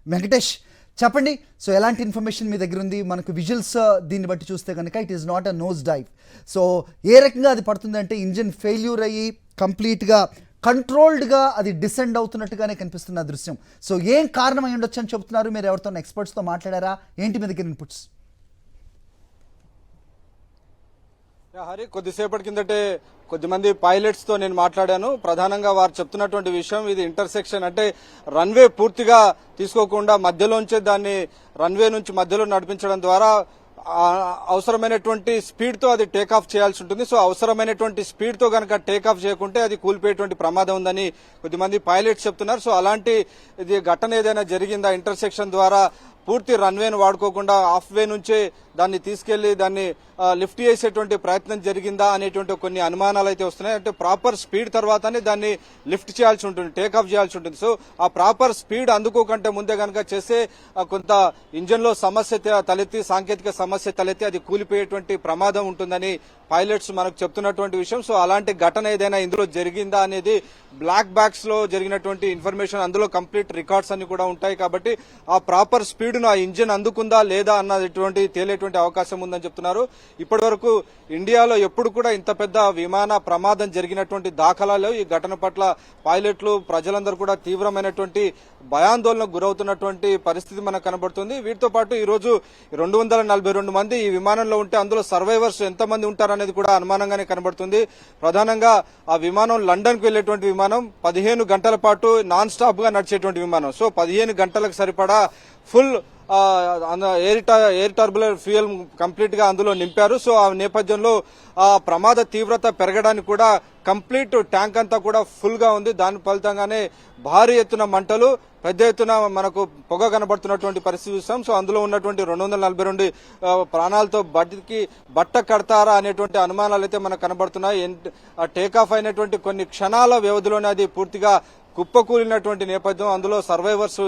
వెంకటేష్ చెప్పండి. సో ఎలాంటి ఇన్ఫర్మేషన్ మీ దగ్గర ఉంది? మనకు విజువల్స్ దీన్ని బట్టి చూస్తే కనుక it is not a nose dive. So ఏ రకంగా అది పడుతుందంటే ఇంజిన్ ఫెయిల్యూర్ అయ్యి కంప్లీట్గా కంట్రోల్డ్గా అది డిసెండ్ అవుతున్నట్టుగానే కనిపిస్తున్న దృశ్యం. సో ఏం కారణం అయి ఉండొచ్చు అని చెప్తున్నారు. మీరు ఎవరితో ఎక్స్పర్ట్స్తో మాట్లాడారా? ఏంటి మీ దగ్గర ఇన్పుట్స్? హరి, కొద్దిసేపటి కిందటే కొద్దిమంది పైలట్స్ తో నేను మాట్లాడాను. ప్రధానంగా వారు చెప్తున్నటువంటి విషయం, ఇది ఇంటర్సెక్షన్ అంటే రన్వే పూర్తిగా తీసుకోకుండా మధ్యలోంచే దాన్ని రన్వే నుంచి మధ్యలో నడిపించడం ద్వారా అవసరమైనటువంటి స్పీడ్ తో అది టేక్ ఆఫ్ చేయాల్సి ఉంటుంది. సో అవసరమైనటువంటి స్పీడ్ తో గనక టేక్ ఆఫ్ చేయకుంటే అది కూలిపోయేటువంటి ప్రమాదం ఉందని కొద్దిమంది పైలట్స్ చెప్తున్నారు. సో అలాంటి ఇది ఘటన ఏదైనా జరిగిందా ఇంటర్సెక్షన్ ద్వారా పూర్తి రన్వేను వాడుకోకుండా హాఫ్ వే నుంచే దాన్ని తీసుకెళ్లి దాన్ని లిఫ్ట్ చేసేటువంటి ప్రయత్నం జరిగిందా అనేటువంటి కొన్ని అనుమానాలు అయితే వస్తున్నాయి. అంటే ప్రాపర్ స్పీడ్ తర్వాతనే దాన్ని లిఫ్ట్ చేయాల్సి ఉంటుంది, టేక్ ఆఫ్ చేయాల్సి ఉంటుంది. సో ఆ ప్రాపర్ స్పీడ్ అందుకోకంటే ముందే కనుక చేస్తే కొంత ఇంజన్ లో సమస్య తలెత్తి, సాంకేతిక సమస్య తలెత్తి అది కూలిపోయేటువంటి ప్రమాదం ఉంటుందని పైలట్స్ మనకు చెప్తున్నటువంటి విషయం. సో అలాంటి ఘటన ఏదైనా ఇందులో జరిగిందా అనేది బ్లాక్ బాక్స్ లో జరిగినటువంటి ఇన్ఫర్మేషన్, అందులో కంప్లీట్ రికార్డ్స్ అన్ని కూడా ఉంటాయి. కాబట్టి ఆ ప్రాపర్ స్పీడ్ ను ఆ ఇంజిన్ అందుకుందా లేదా అన్నటువంటి తేలేటువంటి అవకాశం ఉందని చెప్తున్నారు. ఇప్పటి వరకు ఇండియాలో ఎప్పుడు కూడా ఇంత పెద్ద విమాన ప్రమాదం జరిగినటువంటి దాఖలాలు, ఈ ఘటన పట్ల పైలట్లు ప్రజలందరూ కూడా తీవ్రమైనటువంటి భయాందోళనకు గురవుతున్నటువంటి పరిస్థితి మనకు కనబడుతుంది. వీటితో పాటు ఈ రోజు 242 మంది ఈ విమానంలో ఉంటే అందులో సర్వైవర్స్ ఎంతమంది ఉంటారనేది కూడా అనుమానంగానే కనబడుతుంది. ప్రధానంగా ఆ విమానం లండన్ కు వెళ్లేటువంటి విమానం, 15 గంటల పాటు నాన్ స్టాప్ గా నడిచేటువంటి విమానం. సో 15 గంటలకు సరిపడా full air turbulent fuel complete గా అందులో నింపారు. సో ఆ నేపథ్యంలో ఆ ప్రమాద తీవ్రత పెరగడానికి కూడా కంప్లీట్ ట్యాంక్ అంతా కూడా ఫుల్ గా ఉంది. దాని ఫలితంగానే భారీ ఎత్తున మంటలు, పెద్ద ఎత్తున మనకు పొగ కనబడుతున్నటువంటి పరిస్థితి చూస్తాం. సో అందులో ఉన్నటువంటి 242 ప్రాణాలతో బట్ట కడతారా అనేటువంటి అనుమానాలు అయితే మనకు కనబడుతున్నాయి. టేక్ ఆఫ్ అయినటువంటి కొన్ని క్షణాల వ్యవధిలోనే అది పూర్తిగా కుప్పకూలినటువంటి నేపథ్యం, అందులో సర్వైవర్స్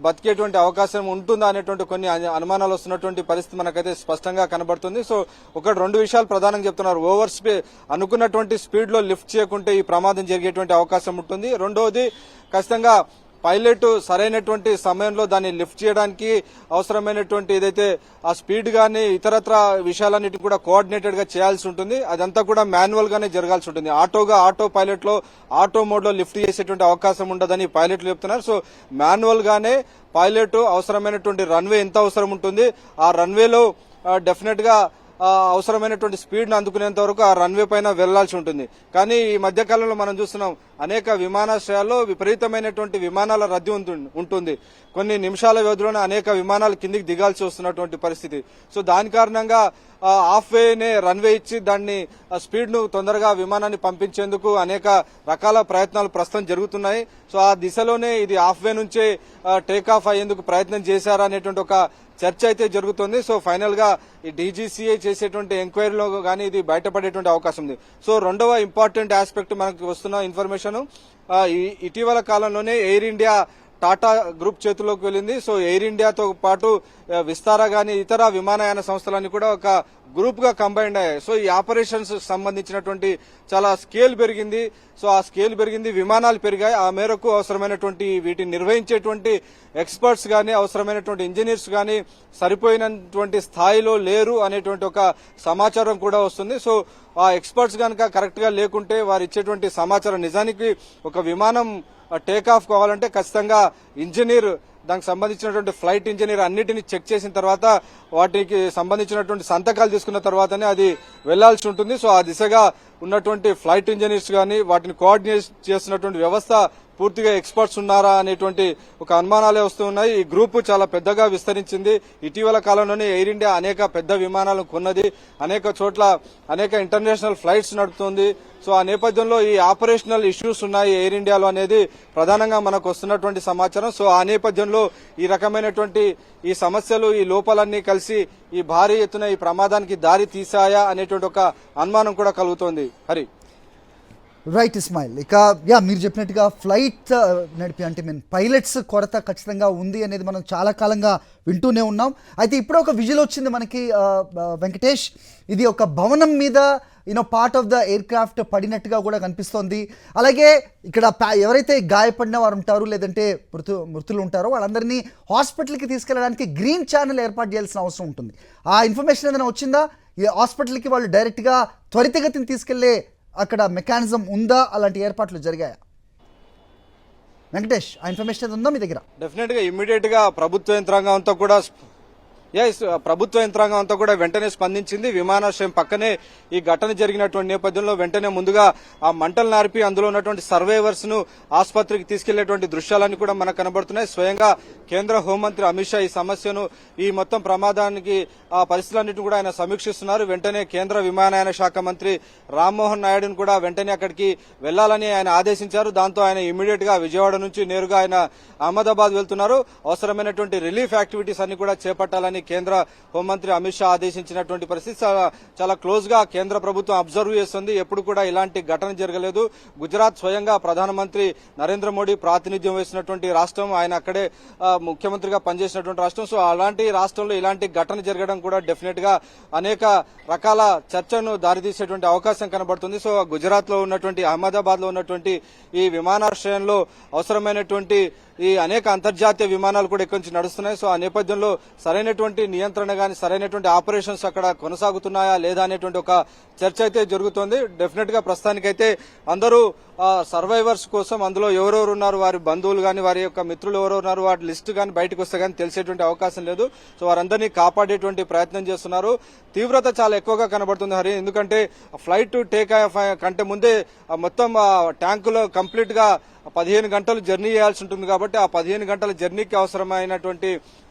బతికేటువంటి అవకాశం ఉంటుందా అనేటువంటి కొన్ని అనుమానాలు వస్తున్నటువంటి పరిస్థితి మనకైతే స్పష్టంగా కనబడుతుంది. సో ఒకటి రెండు విషయాలు ప్రధానంగా చెప్తున్నారు. ఓవర్ అనుకున్నటువంటి స్పీడ్ లో లిఫ్ట్ చేయకుంటే ఈ ప్రమాదం జరిగేటువంటి అవకాశం ఉంటుంది. రెండవది, ఖచ్చితంగా పైలట్ సరైనటువంటి సమయంలో దాన్ని లిఫ్ట్ చేయడానికి అవసరమైనటువంటి ఏదైతే ఆ స్పీడ్ గానీ ఇతరత్ర విషయాలన్నిటి కూడా కోఆర్డినేటెడ్ గా చేయాల్సి ఉంటుంది. అదంతా కూడా మాన్యువల్ గానే జరగాల్సి ఉంటుంది. ఆటో పైలట్ లో ఆటో మోడ్ లో లిఫ్ట్ చేసేటువంటి అవకాశం ఉండదని పైలట్లు చెప్తున్నారు. సో మాన్యువల్ గానే పైలట్ అవసరమైనటువంటి రన్వే ఎంత అవసరం ఉంటుంది, ఆ రన్వేలో డెఫినెట్ గా అవసరమైనటువంటి స్పీడ్ ను అందుకునేంత వరకు ఆ రన్వే పైన వెళ్లాల్సి ఉంటుంది. కానీ ఈ మధ్యకాలంలో మనం చూస్తున్నాం, అనేక విమానాశ్రయాల్లో విపరీతమైనటువంటి విమానాల రద్దీ ఉంటుంది. కొన్ని నిమిషాల వ్యవధిలోనే అనేక విమానాలు కిందికి దిగాల్సి వస్తున్నటువంటి పరిస్థితి. సో దాని కారణంగా హాఫ్ వేనే రన్వే ఇచ్చి దాన్ని స్పీడ్ ను తొందరగా విమానాన్ని పంపించేందుకు అనేక రకాల ప్రయత్నాలు ప్రస్తుతం జరుగుతున్నాయి. సో ఆ దిశలోనే ఇది హాఫ్ వే నుంచే టేక్ ఆఫ్ అయ్యేందుకు ప్రయత్నం చేశారా అనేటువంటి ఒక చర్చ అయితే జరుగుతుంది. సో ఫైనల్ గా ఈ డీజీసీఏ చేసేటువంటి ఎంక్వైరీలో గానీ ఇది బయటపడేటువంటి అవకాశం ఉంది. సో రెండవ ఇంపార్టెంట్ ఆస్పెక్ట్ మనకు వస్తున్న ఇన్ఫర్మేషన్, ఇటీవల కాలంలోనే ఎయిర్ ఇండియా టాటా గ్రూప్ చేతుల్లోకి వెళ్ళింది. సో ఎయిర్ ఇండియాతో పాటు విస్తారా గానీ ఇతర విమానయాన సంస్థలన్నీ కూడా ఒక గ్రూప్ గా కంబైండ్ అయ్యాయి. సో ఈ ఆపరేషన్స్ సంబంధించినటువంటి చాలా స్కేల్ పెరిగింది. సో ఆ స్కేల్ పెరిగింది, విమానాలు పెరిగాయి. ఆ మేరకు అవసరమైనటువంటి వీటిని నిర్వహించేటువంటి ఎక్స్పర్ట్స్ గానీ అవసరమైనటువంటి ఇంజనీర్స్ గానీ సరిపోయినటువంటి స్థాయిలో లేరు అనేటువంటి ఒక సమాచారం కూడా వస్తుంది. సో ఆ ఎక్స్పర్ట్స్ గనక కరెక్ట్ గా లేకుంటే వారు ఇచ్చేటువంటి సమాచారం, నిజానికి ఒక విమానం టేక్ ఆఫ్ కావాలంటే ఖచ్చితంగా ఇంజనీర్, దానికి సంబంధించినటువంటి ఫ్లైట్ ఇంజనీర్ అన్నిటిని చెక్ చేసిన తర్వాత వాటికి సంబంధించినటువంటి సంతకాలు తీసుకున్న తర్వాతనే అది వెళ్లాల్సి ఉంటుంది. సో ఆ దిశగా ఉన్నటువంటి ఫ్లైట్ ఇంజనీర్స్ గానీ వాటిని కోఆర్డినేట్ చేస్తున్నటువంటి వ్యవస్థ పూర్తిగా ఎక్స్పర్ట్స్ ఉన్నారా అనేటువంటి ఒక అనుమానాలే వస్తూ ఉన్నాయి. ఈ గ్రూపు చాలా పెద్దగా విస్తరించింది. ఇటీవల కాలంలోనే ఎయిర్ ఇండియా అనేక పెద్ద విమానాలను కొన్నది, అనేక చోట్ల అనేక ఇంటర్నేషనల్ ఫ్లైట్స్ నడుపుతోంది. సో ఆ నేపథ్యంలో ఈ ఆపరేషనల్ ఇష్యూస్ ఉన్నాయి ఎయిర్ ఇండియాలో అనేది ప్రధానంగా మనకు వస్తున్నటువంటి సమాచారం. సో ఆ నేపథ్యంలో ఈ రకమైనటువంటి ఈ సమస్యలు, ఈ లోపాలన్నీ కలిసి ఈ భారీ ఎత్తున ఈ ప్రమాదానికి దారి తీశాయా అనేటువంటి ఒక అనుమానం కూడా కలుగుతోంది. హరి, రైట్ ఇస్మాయిల్. ఇక మీరు చెప్పినట్టుగా ఫ్లైట్ నడిపి అంటే పైలట్స్ కొరత ఖచ్చితంగా ఉంది అనేది మనం చాలా కాలంగా వింటూనే ఉన్నాం. అయితే ఇప్పుడు ఒక విజువల్ వచ్చింది మనకి వెంకటేష్, ఇది ఒక భవనం మీద part of the aircraft పడినట్టుగా కూడా కనిపిస్తోంది. అలాగే ఇక్కడ ఎవరైతే గాయపడిన వారు ఉంటారో లేదంటే మృతులు ఉంటారో వాళ్ళందరినీ హాస్పిటల్కి తీసుకెళ్ళడానికి గ్రీన్ ఛానల్ ఏర్పాటు చేయాల్సిన అవసరం ఉంటుంది. ఆ ఇన్ఫర్మేషన్ ఏదైనా వచ్చిందా? ఈ హాస్పిటల్కి వాళ్ళు డైరెక్ట్గా త్వరితగతిని తీసుకెళ్లే అక్కడ మెకానిజం ఉందా? అలాంటి ఏర్పాట్లు జరిగాయా? వెంకటేష్, ఆ ఇన్ఫర్మేషన్ ఏది ఉందా మీ దగ్గర? డెఫినెట్ గా ఇమ్మీడియట్ గా ప్రభుత్వ యంత్రాంగం అంతా కూడా ప్రభుత్వ యంత్రాంగం అంతా కూడా వెంటనే స్పందించింది. విమానాశ్రయం పక్కనే ఈ ఘటన జరిగినటువంటి నేపథ్యంలో వెంటనే ముందుగా ఆ మంటలు నార్పి అందులో ఉన్నటువంటి సర్వైవర్స్ ను ఆసుపత్రికి తీసుకెళ్లేటువంటి దృశ్యాలన్నీ కూడా మనకు కనబడుతున్నాయి. స్వయంగా కేంద్ర హోంమంత్రి అమిత్ షా ఈ సమస్యను, ఈ మొత్తం ప్రమాదానికి ఆ పరిస్థితులన్నింటినీ కూడా ఆయన సమీక్షిస్తున్నారు. వెంటనే కేంద్ర విమానయాన శాఖ మంత్రి రామ్మోహన్ నాయుడును కూడా వెంటనే అక్కడికి వెళ్లాలని ఆయన ఆదేశించారు. దాంతో ఆయన ఇమ్మీడియట్ గా విజయవాడ నుంచి నేరుగా ఆయన అహ్మదాబాద్ వెళ్తున్నారు. అవసరమైనటువంటి రిలీఫ్ యాక్టివిటీస్ అన్ని కూడా చేపట్టాలని కేంద్ర హోంమంత్రి అమిత్ షా ఆదేశించినటువంటి పరిస్థితి చాలా క్లోజ్ గా కేంద్ర ప్రభుత్వం అబ్జర్వ్ చేస్తుంది. ఎప్పుడు కూడా ఇలాంటి ఘటన జరగలేదు. గుజరాత్ స్వయంగా ప్రధానమంత్రి నరేంద్ర మోడీ ప్రాతినిధ్యం వహిస్తున్నటువంటి రాష్ట్రం, ఆయన అక్కడే ముఖ్యమంత్రిగా పనిచేసినటువంటి రాష్ట్రం. సో అలాంటి రాష్ట్రంలో ఇలాంటి ఘటన జరగడం కూడా డెఫినెట్ గా అనేక రకాల చర్చను దారితీసేటువంటి అవకాశం కనబడుతుంది. సో గుజరాత్ లో ఉన్నటువంటి అహ్మదాబాద్ లో ఉన్నటువంటి ఈ విమానాశ్రయంలో అవసరమైనటువంటి ఈ అనేక అంతర్జాతీయ విమానాలు కూడా ఇక్కడి నుంచి నడుస్తున్నాయి. సో ఆ నేపథ్యంలో సరైనటువంటి నియంత్రణ గాని సరైనటువంటి ఆపరేషన్స్ అక్కడ కొనసాగుతున్నాయా లేదా అనేటువంటి ఒక చర్చ అయితే జరుగుతోంది. డెఫినెట్ గా ప్రస్తుతానికైతే అందరూ సర్వైవర్స్ కోసం అందులో ఎవరెవరు ఉన్నారు, వారి బంధువులు గాని వారి యొక్క మిత్రులు ఎవరెవరు ఉన్నారు, వాటి లిస్ట్ గాని బయటకు వస్తే గానీ తెలిసేటువంటి అవకాశం లేదు. సో వారందరినీ కాపాడేటువంటి ప్రయత్నం చేస్తున్నారు. తీవ్రత చాలా ఎక్కువగా కనబడుతుంది హరి, ఎందుకంటే ఫ్లైట్ టేక్ ఆఫ్ కంటే ముందే మొత్తం ట్యాంకులో కంప్లీట్ గా 15 గంటలు జర్నీ చేయాల్సి ఉంటుంది. కాబట్టి ఆ 15 గంటల జర్నీకి అవసరమైనటువంటి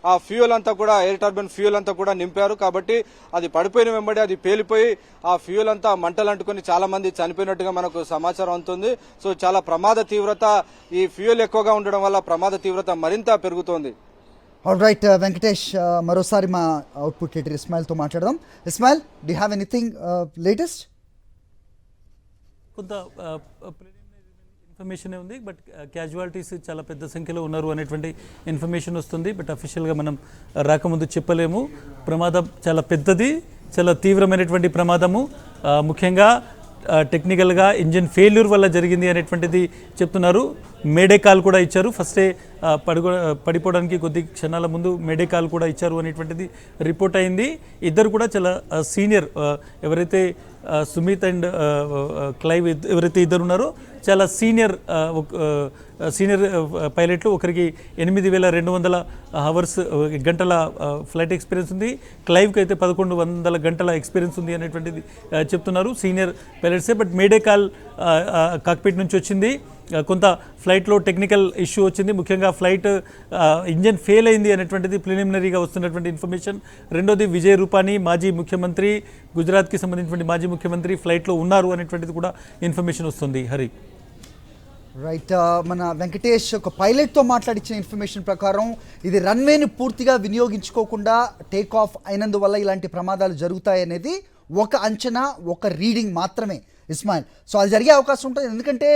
ఆ ఫ్యూయల్ అంతా కూడా, ఎయిర్ టర్బైన్ ఫ్యూయల్ అంతా కూడా నింపారు. కాబట్టి అది పడిపోయిన వెంబడి అది పేలిపోయి ఆ ఫ్యూయల్ అంతా మంటలు అంటుకుని చాలా మంది చనిపోయినట్టుగా మనకు సమాచారం అందుతుంది. సో చాలా ప్రమాద తీవ్రత, ఈ ఫ్యూయల్ ఎక్కువగా ఉండడం వల్ల ప్రమాద తీవ్రత మరింత పెరుగుతోంది. ఆల్ రైట్ వెంకటేష్, మరోసారి మా అవుట్పుట్ ఎడిటర్ ఇస్మాయిల్తో మాట్లాడదాం. Ismail, do you have anything latest? కొంత ఇన్ఫర్మేషన్ ఉంది, బట్ క్యాజువాలిటీస్ చాలా పెద్ద సంఖ్యలో ఉన్నారు అనేటువంటి ఇన్ఫర్మేషన్ వస్తుంది. బట్ అఫీషియల్గా మనం రాకముందు చెప్పలేము. ప్రమాదం చాలా పెద్దది, చాలా తీవ్రమైనటువంటి ప్రమాదము. ముఖ్యంగా టెక్నికల్గా ఇంజిన్ ఫెయిల్యూర్ వల్ల జరిగింది అనేటువంటిది చెప్తున్నారు. మేడే కాల్ కూడా ఇచ్చారు. ఫస్టే పడిపోవడానికి కొద్ది క్షణాల ముందు మేడే కాల్ కూడా ఇచ్చారు అనేటువంటిది రిపోర్ట్ అయింది. ఇద్దరు కూడా చాలా సీనియర్, ఎవరైతే సుమిత్ అండ్ క్లైవ్ ఎవరైతే ఇద్దరు ఉన్నారో చాలా సీనియర్ పైలట్లు. ఒకరికి 8,200 అవర్స్ గంటల ఫ్లైట్ ఎక్స్పీరియన్స్ ఉంది. క్లైవ్కి అయితే 1,100 గంటల ఎక్స్పీరియన్స్ ఉంది అనేటువంటిది చెప్తున్నారు సీనియర్ పైలట్సే. బట్ మేడే కాల్ కాక్పిట్ నుంచి వచ్చింది. కొంత ఫ్లైట్లో టెక్నికల్ ఇష్యూ వచ్చింది. ముఖ్యంగా ఫ్లైట్ ఇంజన్ ఫెయిల్ అయింది అనేటువంటిది ప్రిలిమినరీగా వస్తున్నటువంటి ఇన్ఫర్మేషన్. రెండోది, విజయ్ రూపానీ మాజీ ముఖ్యమంత్రి, గుజరాత్కి సంబంధించినటువంటి మాజీ ముఖ్యమంత్రి ఫ్లైట్లో ఉన్నారు అనేటువంటిది కూడా ఇన్ఫర్మేషన్ వస్తుంది. హరి రైట్, మన వెంకటేష్ ఒక పైలట్తో మాట్లాడించిన ఇన్ఫర్మేషన్ ప్రకారం ఇది రన్వేని పూర్తిగా వినియోగించుకోకుండా టేక్ ఆఫ్ అయినందువల్ల ఇలాంటి ప్రమాదాలు జరుగుతాయనేది ఒక అంచనా, ఒక రీడింగ్ మాత్రమే ఇస్మాయిల్. సో అది జరిగే అవకాశం ఉంటుంది, ఎందుకంటే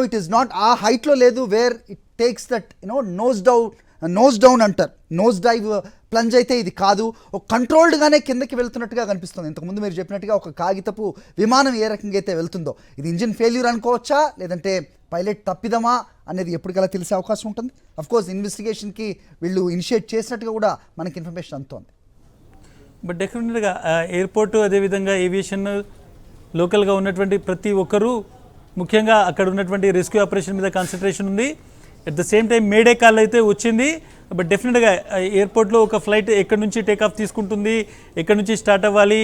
ఇట్ ఈస్ నాట్ ఆ హైట్లో లేదు where it takes that nose down అంటారు, నోస్ డైవ్ ప్లంజ్ అయితే ఇది కాదు. ఒక కంట్రోల్డ్గానే కిందకి వెళ్తున్నట్టుగా కనిపిస్తుంది. ఇంతకుముందు మీరు చెప్పినట్టుగా ఒక కాగితపు విమానం ఏ రకంగా అయితే వెళ్తుందో, ఇది ఇంజిన్ ఫెయిల్యూర్ అనుకోవచ్చా లేదంటే పైలట్ తప్పిదమా అనేది ఎప్పటికలా తెలిసే అవకాశం ఉంటుంది. అఫ్కోర్స్ ఇన్వెస్టిగేషన్కి వీళ్ళు ఇనిషియేట్ చేసినట్టుగా కూడా మనకి ఇన్ఫర్మేషన్ అందుతోంది. బట్ డెఫినెట్గా ఎయిర్పోర్టు, అదేవిధంగా ఏవియేషన్ లోకల్గా ఉన్నటువంటి ప్రతి ఒక్కరూ ముఖ్యంగా అక్కడ ఉన్నటువంటి రెస్క్యూ ఆపరేషన్ మీద కాన్సన్ట్రేషన్ ఉంది. At the same time May Day call అయితే వచ్చింది. బట్ డెఫినెట్గా ఎయిర్పోర్ట్లో ఒక ఫ్లైట్ ఎక్కడి నుంచి టేక్ ఆఫ్ తీసుకుంటుంది, ఎక్కడి నుంచి స్టార్ట్ అవ్వాలి,